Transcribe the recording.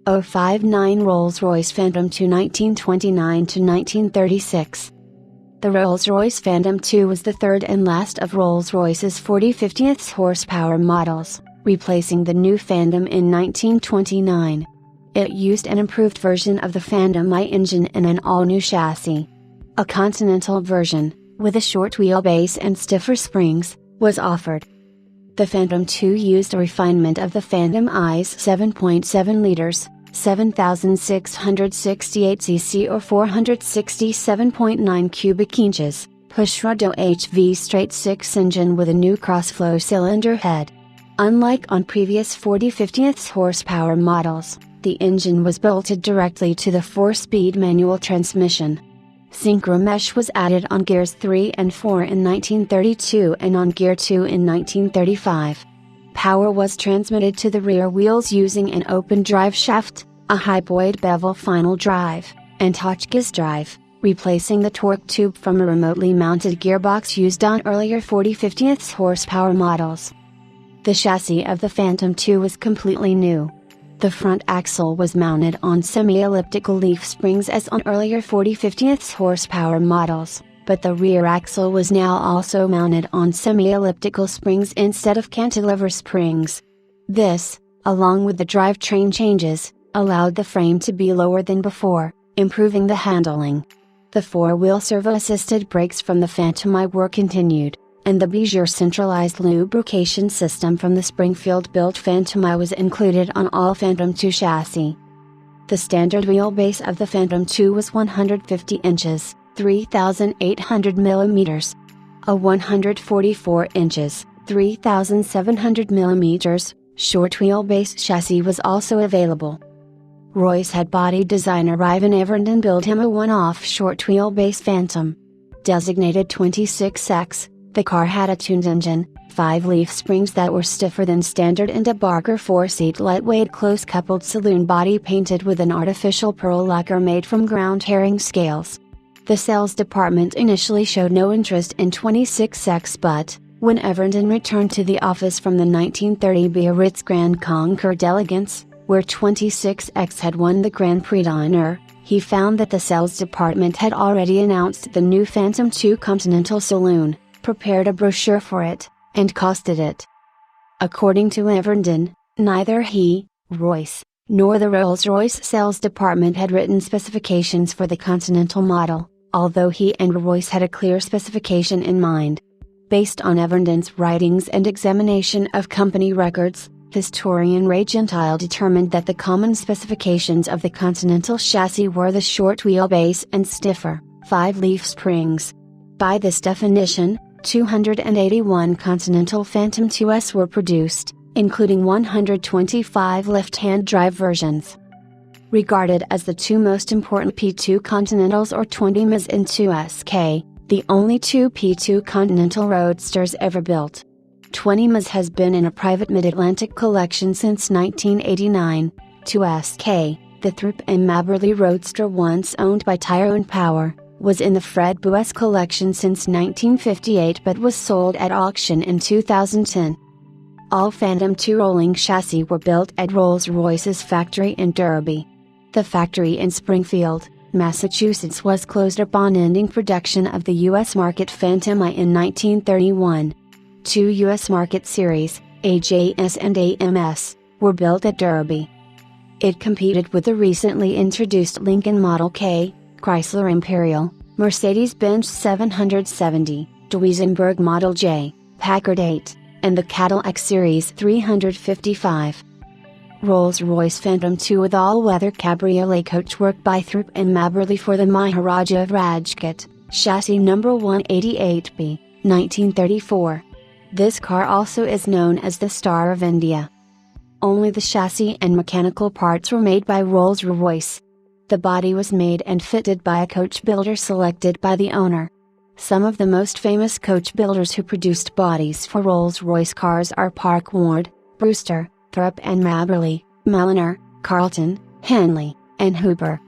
059 Rolls-Royce Phantom 2 1929 to 1936. The Rolls-Royce Phantom 2 was the third and last of Rolls-Royce's 40/50th horsepower models, replacing the new Phantom in 1929. It used an improved version of the Phantom I engine and an all-new chassis. A Continental version, with a short wheelbase and stiffer springs, was offered. The Phantom 2 used a refinement of the Phantom I's 7.7 liters, 7,668 cc or 467.9 cubic inches, push-rod OHV straight-six engine with a new cross-flow cylinder head. Unlike on previous 40/50th horsepower models, the engine was bolted directly to the 4-speed manual transmission. Synchro mesh was added on gears 3 and 4 in 1932 and on gear 2 in 1935. Power was transmitted to the rear wheels using an open drive shaft, a hypoid bevel final drive, and Hotchkiss drive, replacing the torque tube from a remotely mounted gearbox used on earlier 40/50th horsepower models. The chassis of the Phantom 2 was completely new. The front axle was mounted on semi-elliptical leaf springs as on earlier 40/50th horsepower models, but the rear axle was now also mounted on semi-elliptical springs instead of cantilever springs. This, along with the drivetrain changes, allowed the frame to be lower than before, improving the handling. The four-wheel servo-assisted brakes from the Phantom I were continued, and the Bezier centralized lubrication system from the Springfield-built Phantom I was included on all Phantom 2 chassis. The standard wheelbase of the Phantom 2 was 150 inches, 3,800 millimeters. A 144 inches, 3,700 millimeters, short wheelbase chassis was also available. Royce had body designer Ivan Everton build him a one-off short wheelbase Phantom. Designated 26X, the car had a tuned engine, 5 leaf springs that were stiffer than standard and a Barker 4-seat lightweight close-coupled saloon body painted with an artificial pearl lacquer made from ground herring scales. The sales department initially showed no interest in 26X, but, when Everton returned to the office from the 1930 Biarritz Grand Concours d'Elegance, where 26X had won the Grand Prix d'Honneur, he found that the sales department had already announced the new Phantom 2 Continental Saloon, prepared a brochure for it, and costed it. According to Everton, neither he, Royce, nor the Rolls-Royce sales department had written specifications for the Continental model, although he and Royce had a clear specification in mind. Based on Everton's writings and examination of company records, historian Ray Gentile determined that the common specifications of the Continental chassis were the short wheelbase and stiffer, 5-leaf springs. By this definition, 281 Continental Phantom 2s were produced, including 125 left-hand drive versions. Regarded as the two most important P2 Continentals or 20 ms in 2SK, the only two P2 Continental Roadsters ever built. 20 ms has been in a private Mid-Atlantic collection since 1989, 2SK, the Thrupp and Maberly Roadster once owned by Tyrone Power, was in the Fred Buess collection since 1958 but was sold at auction in 2010. All Phantom 2 rolling chassis were built at Rolls-Royce's factory in Derby. The factory in Springfield, Massachusetts was closed upon ending production of the U.S. market Phantom I in 1931. Two U.S. market series, AJS and AMS, were built at Derby. It competed with the recently introduced Lincoln Model K, Chrysler Imperial, Mercedes-Benz 770, Duesenberg Model J, Packard 8, and the Cadillac Series 355. Rolls-Royce Phantom 2 with all-weather cabriolet coachwork by Thrupp and Maberly for the Maharaja of Rajkot, chassis number 188B, 1934. This car also is known as the Star of India. Only the chassis and mechanical parts were made by Rolls-Royce. The body was made and fitted by a coach builder selected by the owner. Some of the most famous coach builders who produced bodies for Rolls-Royce cars are Park Ward, Brewster, Thrupp and Maberly, Mulliner, Carlton, Henley, and Hooper.